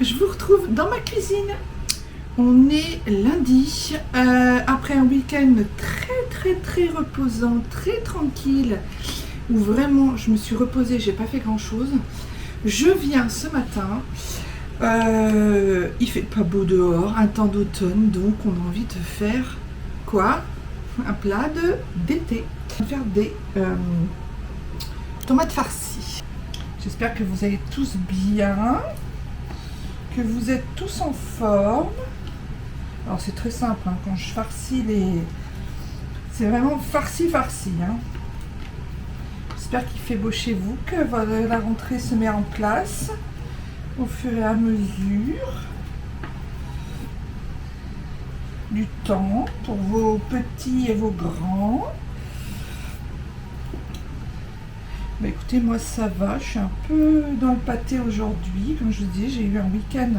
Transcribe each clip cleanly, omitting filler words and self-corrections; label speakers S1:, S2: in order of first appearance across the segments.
S1: je vous retrouve dans ma cuisine. On est lundi, après un week-end très reposant, très tranquille, où vraiment je me suis reposée, j'ai pas fait grand chose. Je viens ce matin, il fait pas beau dehors, un temps d'automne, donc on a envie de faire quoi? Un plat d'été. On va faire des tomates farcies. J'espère que vous allez tous bien, que vous êtes tous en forme. Alors c'est très simple, hein, quand je farcis les... C'est vraiment farci. Hein. J'espère qu'il fait beau chez vous, que la rentrée se met en place au fur et à mesure du temps pour vos petits et vos grands. Bah écoutez, moi ça va, je suis un peu dans le pâté aujourd'hui. Comme je vous dis, j'ai eu un week-end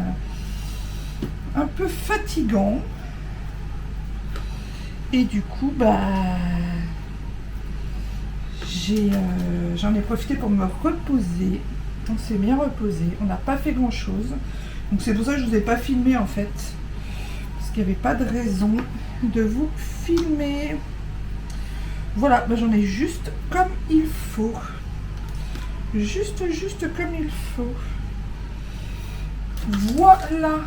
S1: un peu fatigant. Et du coup, bah j'en ai profité pour me reposer. On s'est bien reposé, on n'a pas fait grand chose. Donc c'est pour ça que je ne vous ai pas filmé en fait. Parce qu'il n'y avait pas de raison de vous filmer. Voilà, bah, j'en ai juste comme il faut. Juste comme il faut. Voilà,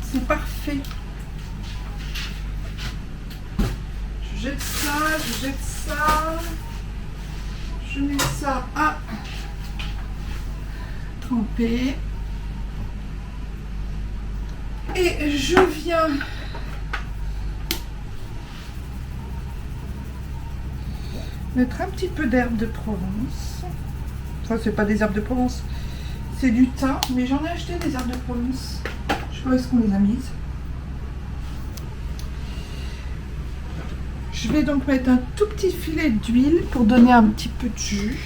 S1: c'est parfait. Je jette ça. Je mets ça à tremper. Et je viens mettre un petit peu d'herbe de Provence. Enfin, c'est pas des herbes de Provence, c'est du thym, mais j'en ai acheté des herbes de Provence. Je sais pas où est-ce qu'on les a mises. Je vais donc mettre un tout petit filet d'huile pour donner un petit peu de jus.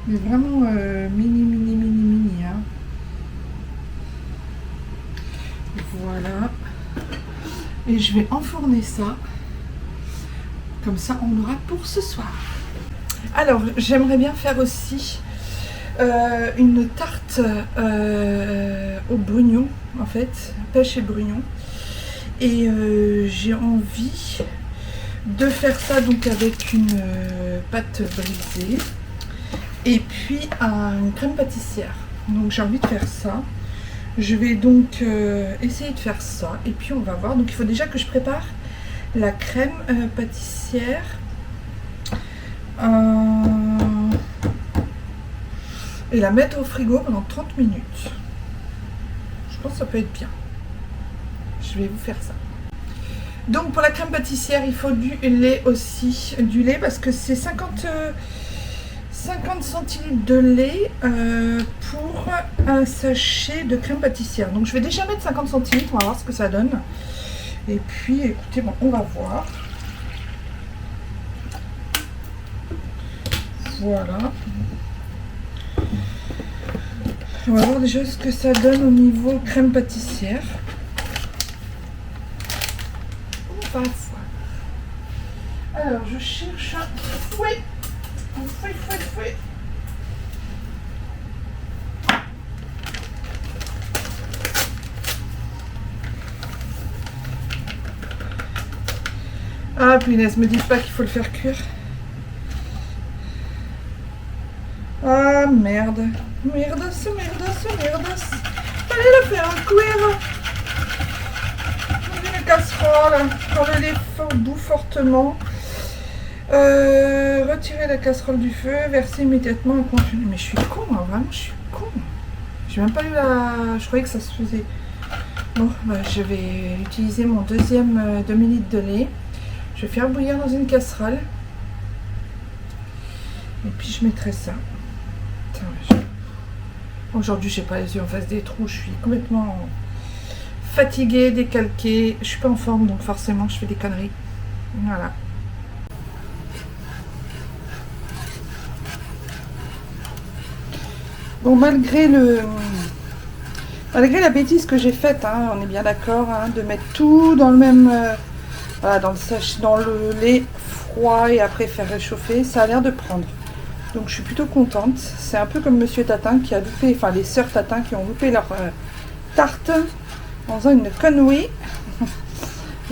S1: Mais vraiment mini. Hein. Voilà. Et je vais enfourner ça. Comme ça, on aura pour ce soir. Alors, j'aimerais bien faire aussi une tarte au brugnon, en fait, pêche et brugnon. Et j'ai envie de faire ça donc avec une pâte brisée et puis une crème pâtissière. Donc j'ai envie de faire ça. Je vais donc essayer de faire ça et puis on va voir. Donc il faut déjà que je prépare la crème pâtissière. Et la mettre au frigo pendant 30 minutes. Je pense que ça peut être bien. Je vais vous faire ça. Donc pour la crème pâtissière, il faut du lait aussi. Du lait parce que c'est 50 centilitres de lait pour un sachet de crème pâtissière. Donc je vais déjà mettre 50 centilitres, on va voir ce que ça donne. Et puis écoutez, bon, on va voir. Voilà. On va voir déjà ce que ça donne au niveau crème pâtissière. Alors je cherche un fouet. Fouet. Ah punaise, me dites pas qu'il faut le faire cuire. Ah merde. Merdasse. Allez le faire cuire. Une casserole, quand le lait bout fortement. Retirer la casserole du feu, verser immédiatement au contenu. Mais je suis con, hein, vraiment, je suis con. J'ai même pas eu la... Je croyais que ça se faisait. Bon, bah, je vais utiliser mon deuxième demi-litre de lait. Je vais faire bouillir dans une casserole. Et puis je mettrai ça. Aujourd'hui, j'ai pas les yeux en face des trous. Je suis complètement fatiguée, décalquée. Je suis pas en forme, donc forcément, je fais des conneries. Voilà. Bon, malgré la bêtise que j'ai faite, hein, on est bien d'accord, hein, de mettre tout dans le même, voilà, dans le lait froid et après faire réchauffer, ça a l'air de prendre. Donc je suis plutôt contente. C'est un peu comme Monsieur Tatin qui a loupé, enfin les sœurs Tatin qui ont loupé leur tarte en faisant une connerie.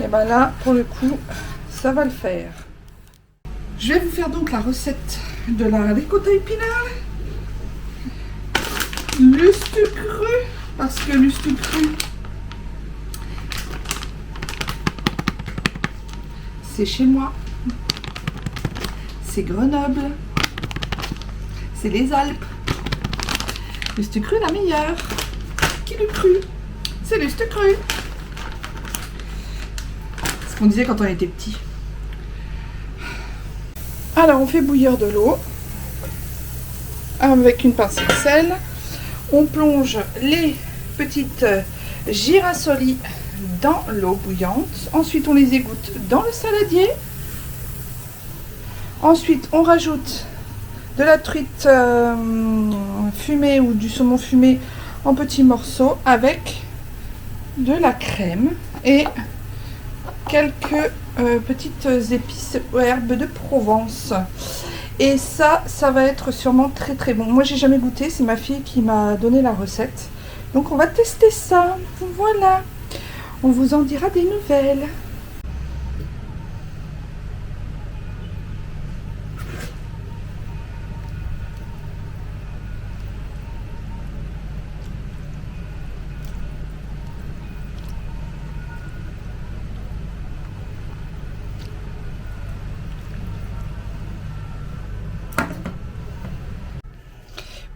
S1: Et ben là, pour le coup, ça va le faire. Je vais vous faire donc la recette de la ricotta épinard. Lustre cru, parce que lustre cru, c'est chez moi. C'est Grenoble. C'est les Alpes. Lustre cru la meilleure. Qui l'eût cru? C'est lustre cru. C'est ce qu'on disait quand on était petit. Alors on fait bouillir de l'eau avec une pincée de sel. On plonge les petites girasoli dans l'eau bouillante. Ensuite on les égoutte dans le saladier. Ensuite on rajoute de la truite fumée ou du saumon fumé en petits morceaux avec de la crème et quelques petites épices ou herbes de Provence. Et ça va être sûrement très très bon. Moi j'ai jamais goûté, c'est ma fille qui m'a donné la recette. Donc on va tester ça. Voilà. On vous en dira des nouvelles.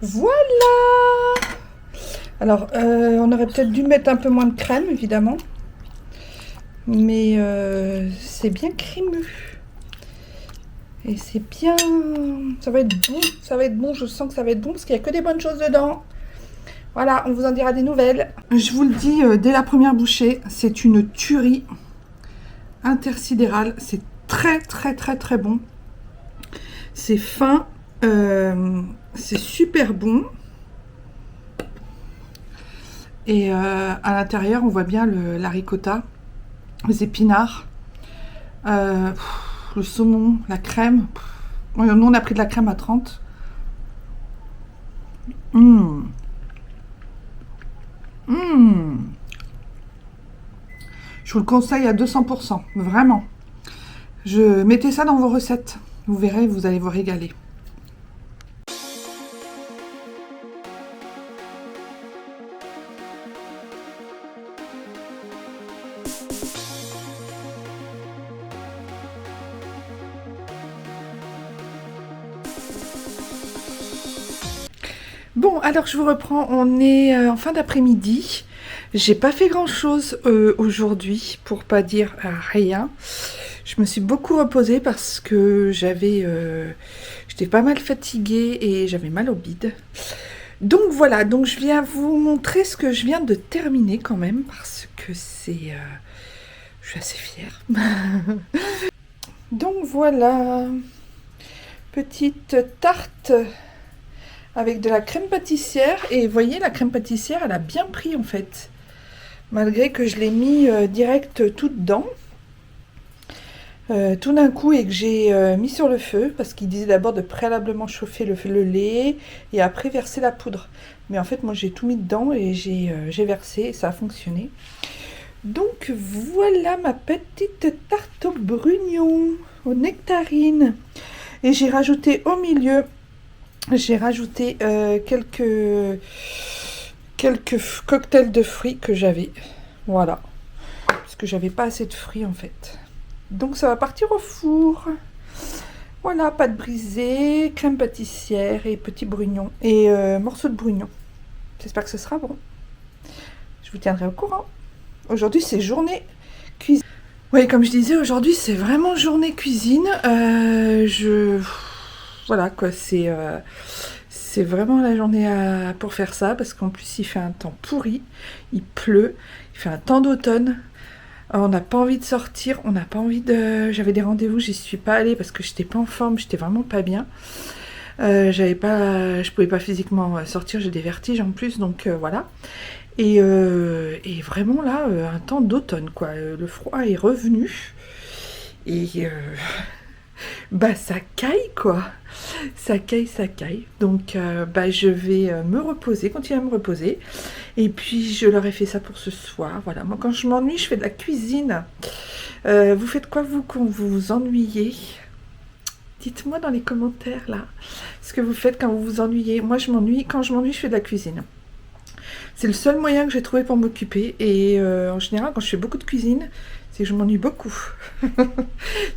S1: Voilà. Alors, on aurait peut-être dû mettre un peu moins de crème, évidemment. Mais c'est bien crémeux. Et c'est bien... Ça va être bon. Ça va être bon. Je sens que ça va être bon parce qu'il n'y a que des bonnes choses dedans. Voilà, on vous en dira des nouvelles. Je vous le dis dès la première bouchée, c'est une tuerie intersidérale. C'est très, très, très, très bon. C'est fin. C'est super bon. Et à l'intérieur, on voit bien la ricotta, les épinards, le saumon, la crème. Nous, on a pris de la crème à 30. Je vous le conseille à 200%, vraiment. Mettez ça dans vos recettes. Vous verrez, vous allez vous régaler. Bon, alors je vous reprends, on est en fin d'après-midi. J'ai pas fait grand chose aujourd'hui, pour pas dire rien. Je me suis beaucoup reposée parce que j'étais pas mal fatiguée et j'avais mal au bide. Donc voilà, donc je viens vous montrer ce que je viens de terminer quand même, parce que c'est... je suis assez fière. Donc voilà, petite tarte avec de la crème pâtissière. Et vous voyez, la crème pâtissière, elle a bien pris en fait. Malgré que je l'ai mis direct tout dedans. Tout d'un coup, et que j'ai mis sur le feu. Parce qu'il disait d'abord de préalablement chauffer le lait. Et après verser la poudre. Mais en fait, moi j'ai tout mis dedans et j'ai versé. Et ça a fonctionné. Donc voilà ma petite tarte au brugnon. Aux nectarines. Et j'ai rajouté au milieu... J'ai rajouté quelques cocktails de fruits que j'avais. Voilà. Parce que j'avais pas assez de fruits en fait. Donc ça va partir au four. Voilà, pâte brisée, crème pâtissière et petits brugnons. Et morceaux de brugnons. J'espère que ce sera bon. Je vous tiendrai au courant. Aujourd'hui c'est journée cuisine. Oui, comme je disais, aujourd'hui c'est vraiment journée cuisine. Voilà quoi, c'est vraiment la journée pour faire ça, parce qu'en plus il fait un temps pourri, il pleut, il fait un temps d'automne, on n'a pas envie de sortir, on n'a pas envie de... J'avais des rendez-vous, j'y suis pas allée parce que j'étais pas en forme, j'étais vraiment pas bien. Je pouvais pas physiquement sortir, j'ai des vertiges en plus, donc voilà. Et vraiment là, un temps d'automne quoi, le froid est revenu, et... bah ça caille quoi. Ça caille, ça caille. Donc bah, je vais me reposer, continuer à me reposer. Et puis je leur ai fait ça pour ce soir. Voilà, moi quand je m'ennuie, je fais de la cuisine. Vous faites quoi vous quand vous vous ennuyez? Dites-moi dans les commentaires là ce que vous faites quand vous vous ennuyez. Moi je m'ennuie, quand je m'ennuie je fais de la cuisine. C'est le seul moyen que j'ai trouvé pour m'occuper. Et en général quand je fais beaucoup de cuisine, c'est que je m'ennuie beaucoup.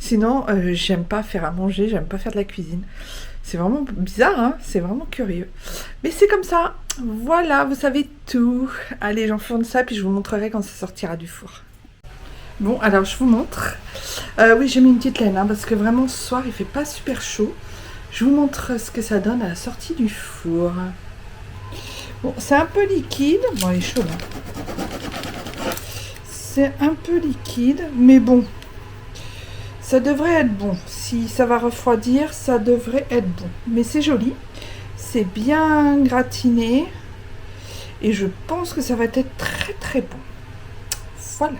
S1: Sinon j'aime pas faire à manger, j'aime pas faire de la cuisine. C'est vraiment bizarre, hein, c'est vraiment curieux. Mais c'est comme ça. Voilà, vous savez tout. Allez, j'enfourne ça puis je vous montrerai quand ça sortira du four. Bon, alors je vous montre. Oui, j'ai mis une petite laine, hein, parce que vraiment ce soir, il fait pas super chaud. Je vous montre ce que ça donne à la sortie du four. Bon, c'est un peu liquide. Bon, il est chaud, là. C'est un peu liquide, mais bon. Ça devrait être bon. Si ça va refroidir, ça devrait être bon. Mais c'est joli. C'est bien gratiné. Et je pense que ça va être très très bon. Voilà.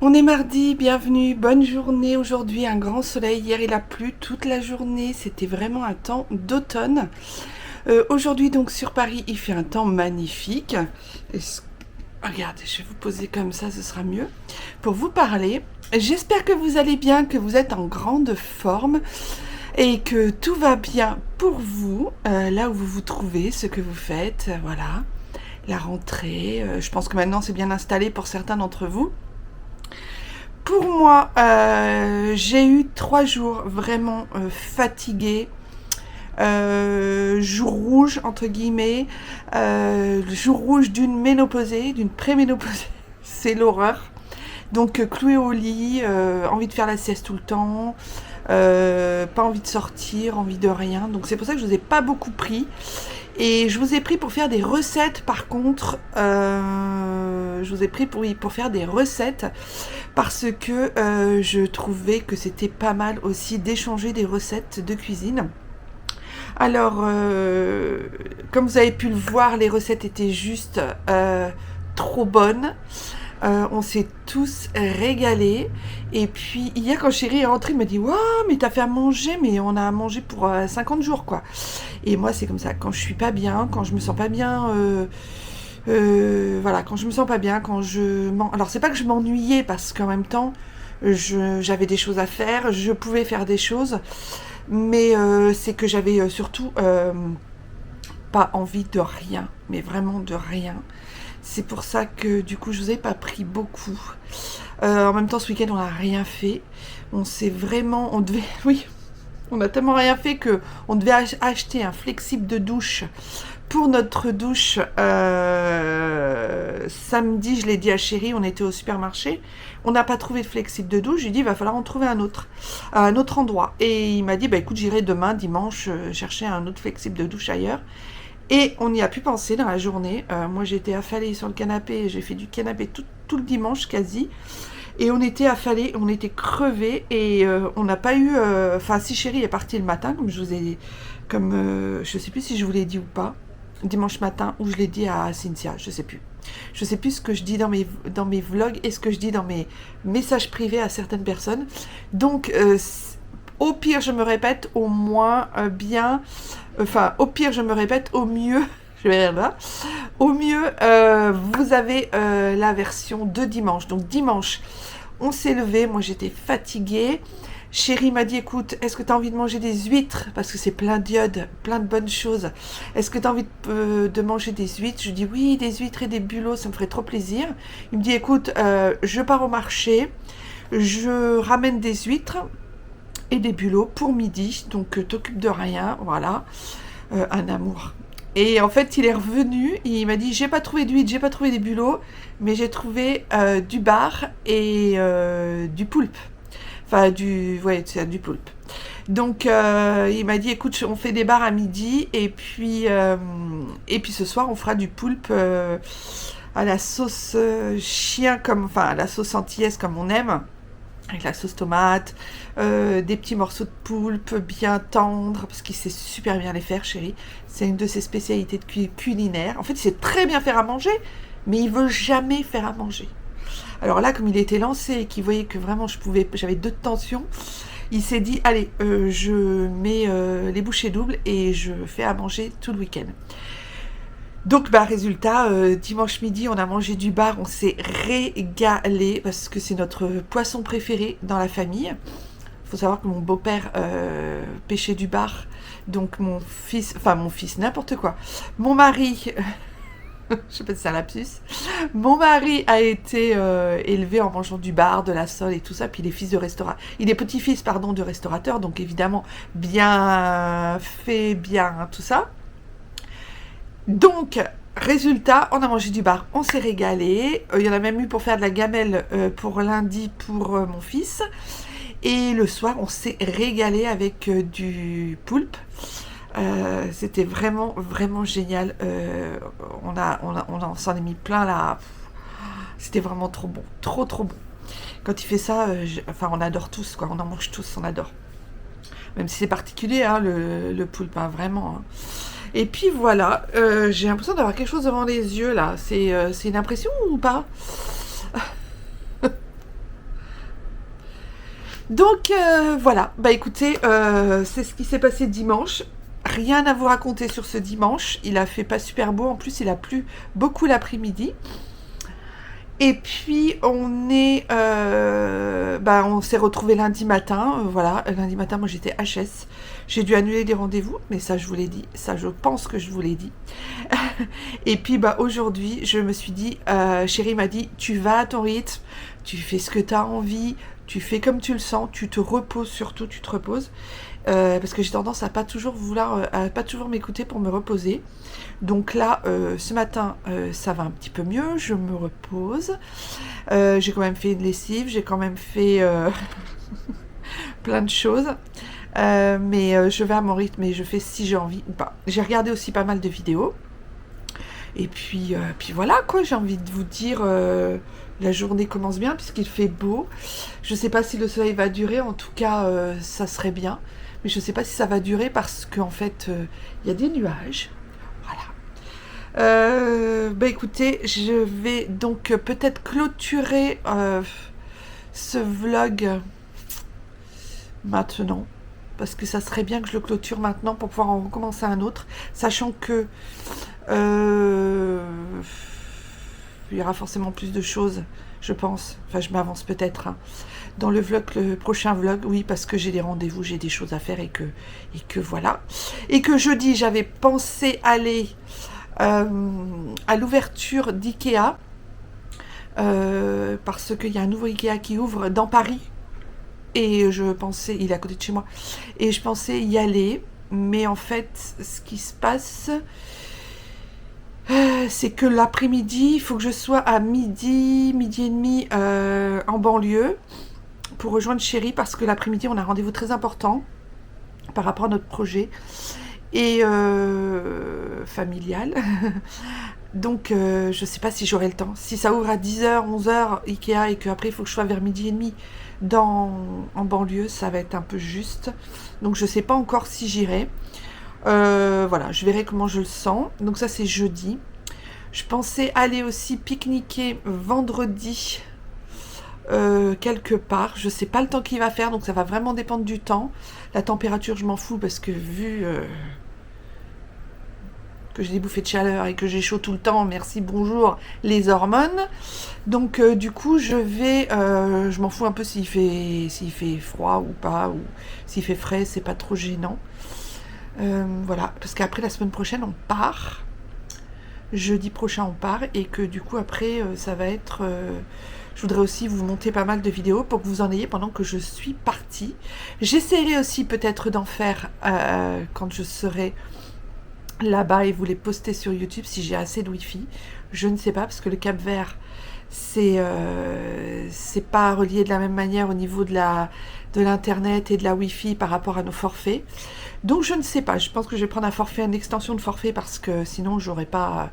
S1: On est mardi, bienvenue, bonne journée. Aujourd'hui un grand soleil, hier il a plu toute la journée, c'était vraiment un temps d'automne. Aujourd'hui donc sur Paris il fait un temps magnifique. Regardez, je vais vous poser comme ça, ce sera mieux pour vous parler. J'espère que vous allez bien, que vous êtes en grande forme et que tout va bien pour vous, là où vous vous trouvez, ce que vous faites, voilà. La rentrée, je pense que maintenant c'est bien installé pour certains d'entre vous. Pour moi, j'ai eu 3 jours vraiment fatigués, jour rouge entre guillemets, jour rouge d'une ménopausée, d'une préménopausée, c'est l'horreur. Donc cloué au lit, envie de faire la sieste tout le temps, pas envie de sortir, envie de rien. Donc c'est pour ça que je vous ai pas beaucoup pris. Et je vous ai pris pour faire des recettes par contre, je vous ai pris pour faire des recettes parce que je trouvais que c'était pas mal aussi d'échanger des recettes de cuisine. Alors, comme vous avez pu le voir, les recettes étaient juste trop bonnes. On s'est tous régalés. Et puis hier quand chérie est rentrée, il m'a dit « Waouh, mais t'as fait à manger, mais on a à manger pour 50 jours quoi !» Et moi c'est comme ça, quand je suis pas bien, quand je me sens pas bien, voilà, quand je me sens pas bien, alors c'est pas que je m'ennuyais parce qu'en même temps, j'avais des choses à faire, je pouvais faire des choses, mais c'est que j'avais surtout pas envie de rien, mais vraiment de rien. C'est pour ça que du coup je vous ai pas pris beaucoup. En même temps ce week-end on n'a rien fait. On a tellement rien fait que on devait acheter un flexible de douche pour notre douche samedi. Je l'ai dit à chérie, on était au supermarché, on n'a pas trouvé de flexible de douche. J'ai dit il va falloir en trouver un autre à un autre endroit. Et il m'a dit bah écoute, j'irai demain dimanche chercher un autre flexible de douche ailleurs. Et on y a pu penser dans la journée. Moi j'étais affalée sur le canapé, j'ai fait du canapé tout le dimanche quasi. Et on était affalés, on était crevés et on n'a pas eu... Enfin si chérie est partie le matin, comme je vous ai... je sais plus si je vous l'ai dit ou pas, dimanche matin, ou je l'ai dit à Cynthia, je sais plus. Je sais plus ce que je dis dans mes vlogs et ce que je dis dans mes messages privés à certaines personnes. Donc au pire je me répète, au moins bien... Enfin, au pire, je me répète, au mieux, je vais là. Au mieux, vous avez la version de dimanche. Donc dimanche, On s'est levé, moi j'étais fatiguée. Chérie m'a dit, écoute, est-ce que tu as envie de manger des huîtres? Parce que c'est plein d'iode, plein de bonnes choses. Est-ce que tu as envie de manger des huîtres? Je dis oui, des huîtres et des bulots, ça me ferait trop plaisir. Il me dit, écoute, je pars au marché, je ramène des huîtres et des bulots pour midi, donc t'occupes de rien, voilà, un amour. Et en fait, il est revenu, il m'a dit, j'ai pas trouvé d'huîtres, j'ai pas trouvé des bulots, mais j'ai trouvé du bar et du poulpe. Enfin, ouais, c'est du poulpe. Donc, il m'a dit, écoute, on fait des bars à midi, et puis ce soir, on fera du poulpe à la sauce chien, enfin, à la sauce antillaise comme on aime, avec la sauce tomate, des petits morceaux de poulpe bien tendres, parce qu'il sait super bien les faire, chérie. C'est une de ses spécialités de culinaire. En fait, il sait très bien faire à manger, mais il veut jamais faire à manger. Alors là, comme il était lancé et qu'il voyait que vraiment j'avais 2 tensions, il s'est dit, allez, je mets les bouchées doubles et je fais à manger tout le week-end. Donc, résultat, dimanche midi, on a mangé du bar, on s'est régalé parce que c'est notre poisson préféré dans la famille. Il faut savoir que mon beau-père pêchait du bar, donc mon fils, n'importe quoi. Mon mari... je sais pas si c'est un lapsus. Mon mari a été élevé en mangeant du bar, de la sole et tout ça. Puis il est petit-fils, de restaurateur, donc évidemment bien fait, bien tout ça. Donc, résultat, on a mangé du bar, on s'est régalé. Il y en a même eu pour faire de la gamelle pour lundi pour mon fils. Et le soir, on s'est régalé avec du poulpe. C'était vraiment vraiment génial. On s'en est mis plein là. C'était vraiment trop bon, trop bon. Quand il fait ça, on adore tous quoi. On en mange tous, on adore. Même si c'est particulier, hein, le poulpe, hein, vraiment. Hein. Et puis voilà, j'ai l'impression d'avoir quelque chose devant les yeux là. C'est une impression ou pas? Donc voilà, écoutez, c'est ce qui s'est passé dimanche. Rien à vous raconter sur ce dimanche. Il a fait pas super beau. En plus, il a plu beaucoup l'après-midi. Et puis, on s'est retrouvés lundi matin. Voilà, lundi matin, moi, j'étais HS. J'ai dû annuler des rendez-vous, mais ça, je vous l'ai dit. Ça, je pense que je vous l'ai dit. Et puis, aujourd'hui, je me suis dit, chérie m'a dit, tu vas à ton rythme, tu fais ce que tu as envie, tu fais comme tu le sens, tu te reposes surtout, tu te reposes. Parce que j'ai tendance à pas toujours m'écouter pour me reposer. Donc là, ce matin, ça va un petit peu mieux, je me repose. J'ai quand même fait une lessive, j'ai quand même fait plein de choses. Mais je vais à mon rythme et je fais si j'ai envie ou pas. J'ai regardé aussi pas mal de vidéos. Et puis voilà quoi, j'ai envie de vous dire, la journée commence bien puisqu'il fait beau. Je sais pas si le soleil va durer, en tout cas ça serait bien. Mais je sais pas si ça va durer parce qu'en fait il y a des nuages. Voilà. Écoutez, je vais donc peut-être clôturer ce vlog maintenant. Parce que ça serait bien que je le clôture maintenant pour pouvoir en recommencer un autre. Sachant que il y aura forcément plus de choses, je pense. Enfin, je m'avance peut-être. Hein. Dans le prochain vlog, oui, parce que j'ai des rendez-vous, j'ai des choses à faire et que voilà. Et que jeudi, j'avais pensé aller à l'ouverture d'IKEA. Parce qu'il y a un nouveau IKEA qui ouvre dans Paris. Et je pensais, il est à côté de chez moi, et je pensais y aller, mais en fait, ce qui se passe, c'est que l'après-midi, il faut que je sois à midi et demi en banlieue pour rejoindre chérie, parce que l'après-midi, on a un rendez-vous très important par rapport à notre projet et familial. Donc, je sais pas si j'aurai le temps. Si ça ouvre à 10h, 11h, Ikea, et qu'après, il faut que je sois vers midi et demi en banlieue, ça va être un peu juste. Donc, je sais pas encore si j'irai. Voilà, je verrai comment je le sens. Donc, ça, c'est jeudi. Je pensais aller aussi pique-niquer vendredi quelque part. Je sais pas le temps qu'il va faire, donc ça va vraiment dépendre du temps. La température, je m'en fous parce que vu... que j'ai des bouffées de chaleur et que j'ai chaud tout le temps, merci, bonjour, les hormones. Donc du coup, je m'en fous un peu s'il fait froid ou pas, ou s'il fait frais, c'est pas trop gênant. Voilà, parce qu'après la semaine prochaine, on part. Jeudi prochain, on part, et que du coup, après, ça va être... je voudrais aussi vous monter pas mal de vidéos pour que vous en ayez pendant que je suis partie. J'essaierai aussi peut-être d'en faire quand je serai là-bas et vous les poster sur YouTube si j'ai assez de Wi-Fi. Je ne sais pas, parce que le Cap-Vert, c'est pas relié de la même manière au niveau de l'internet et de la Wi-Fi par rapport à nos forfaits. Donc je ne sais pas, je pense que je vais prendre un forfait, une extension de forfait, parce que sinon j'aurais pas...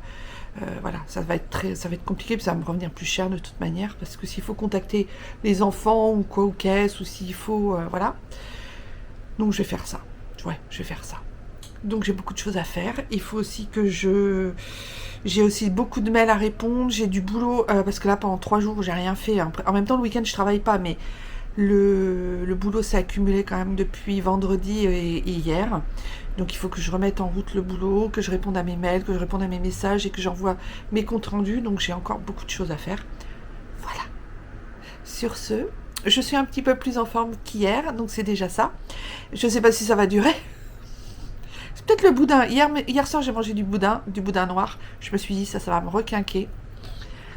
S1: voilà, ça va être compliqué, puis ça va me revenir plus cher de toute manière, parce que s'il faut contacter les enfants ou quoi, ou caisse, ou s'il faut... voilà. Donc je vais faire ça. Ouais, je vais faire ça. Donc j'ai beaucoup de choses à faire. Il faut aussi que j'ai aussi beaucoup de mails à répondre. J'ai du boulot, parce que là pendant 3 jours j'ai rien fait. En même temps le week-end je travaille pas, mais le boulot s'est accumulé quand même depuis vendredi et hier. Donc il faut que je remette en route le boulot, que je réponde à mes mails, que je réponde à mes messages et que j'envoie mes comptes rendus. Donc j'ai encore beaucoup de choses à faire. Voilà. Sur ce, je suis un petit peu plus en forme qu'hier, donc c'est déjà ça. Je ne sais pas si ça va durer. C'est peut-être le boudin. Hier soir, j'ai mangé du boudin noir. Je me suis dit, ça va me requinquer.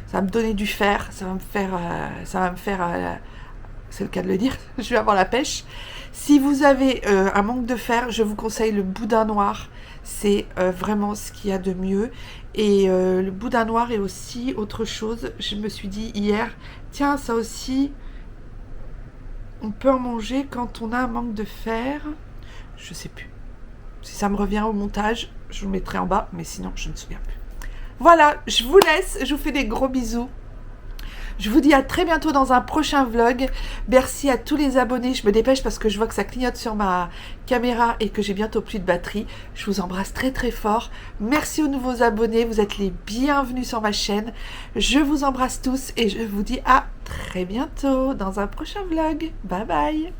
S1: Ça va me donner du fer. Ça va me faire c'est le cas de le dire, je vais avoir la pêche. Si vous avez un manque de fer, je vous conseille le boudin noir. C'est vraiment ce qu'il y a de mieux. Et le boudin noir est aussi autre chose. Je me suis dit hier, tiens, ça aussi, on peut en manger quand on a un manque de fer. Je sais plus. Si ça me revient au montage, je vous le mettrai en bas, mais sinon, je ne me souviens plus. Voilà, je vous laisse. Je vous fais des gros bisous. Je vous dis à très bientôt dans un prochain vlog. Merci à tous les abonnés. Je me dépêche parce que je vois que ça clignote sur ma caméra et que j'ai bientôt plus de batterie. Je vous embrasse très très fort. Merci aux nouveaux abonnés. Vous êtes les bienvenus sur ma chaîne. Je vous embrasse tous et je vous dis à très bientôt dans un prochain vlog. Bye bye.